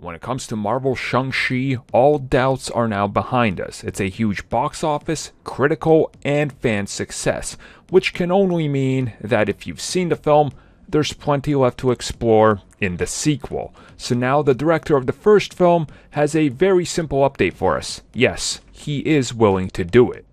When it comes to Marvel's Shang-Chi, all doubts are now behind us. It's a huge box office, critical, and fan success, which can only mean that if you've seen the film, there's plenty left to explore in the sequel. So now the director of the first film has a very simple update for us. Yes, he is willing to do it.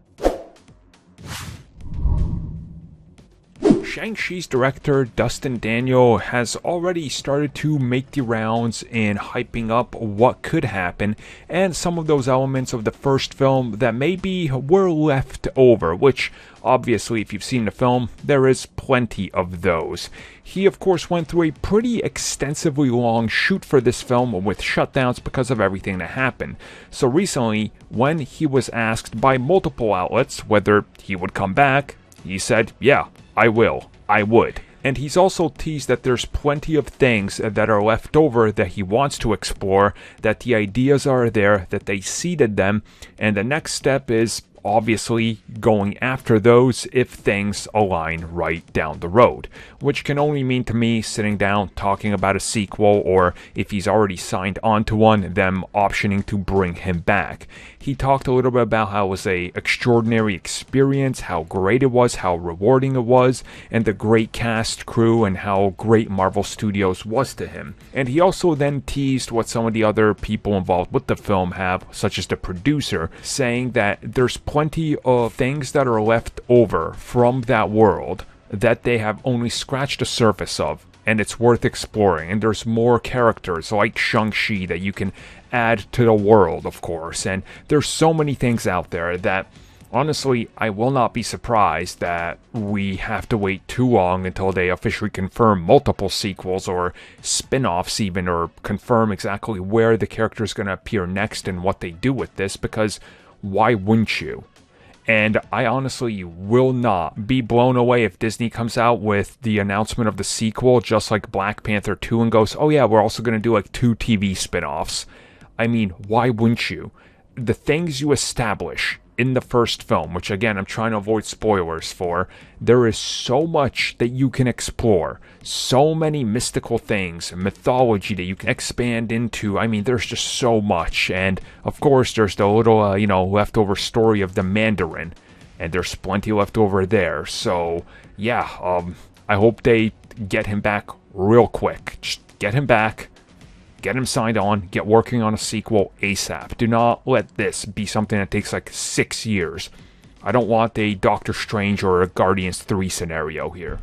Shang-Chi's director, Dustin Daniel, has already started to make the rounds in hyping up what could happen and some of those elements of the first film that maybe were left over, which obviously if you've seen the film, there is plenty of those. He of course went through a pretty extensively long shoot for this film with shutdowns because of everything that happened. So recently, when he was asked by multiple outlets whether he would come back, he said, yeah, I would. And he's also teased that there's plenty of things that are left over that he wants to explore, that the ideas are there, that they seeded them, and the next step is obviously going after those if things align right down the road, which can only mean to me sitting down talking about a sequel, or if he's already signed onto one, them optioning to bring him back. He talked a little bit about how it was an extraordinary experience, how great it was, how rewarding it was, and the great cast, crew, and how great Marvel Studios was to him. And he also then teased what some of the other people involved with the film have, such as the producer, saying that there's plenty of things that are left over from that world that they have only scratched the surface of, and it's worth exploring. And there's more characters like Shang-Chi that you can add to the world, of course, and there's so many things out there that honestly I will not be surprised that we have to wait too long until they officially confirm multiple sequels or spin-offs even, or confirm exactly where the character is going to appear next and what they do with this, because why wouldn't you? And I honestly will not be blown away if Disney comes out with the announcement of the sequel just like Black Panther 2 and goes, oh yeah, we're also going to do like 2 TV spin-offs. I mean, why wouldn't you? The things you establish in the first film, which again, I'm trying to avoid spoilers for, there is so much that you can explore. So many mystical things, mythology that you can expand into. I mean, there's just so much. And of course, there's the little, leftover story of the Mandarin. And there's plenty left over there. So, yeah, I hope they get him back real quick. Just get him back. Get him signed on, get working on a sequel ASAP. Do not let this be something that takes like 6 years. I don't want a Doctor Strange or a Guardians 3 scenario here.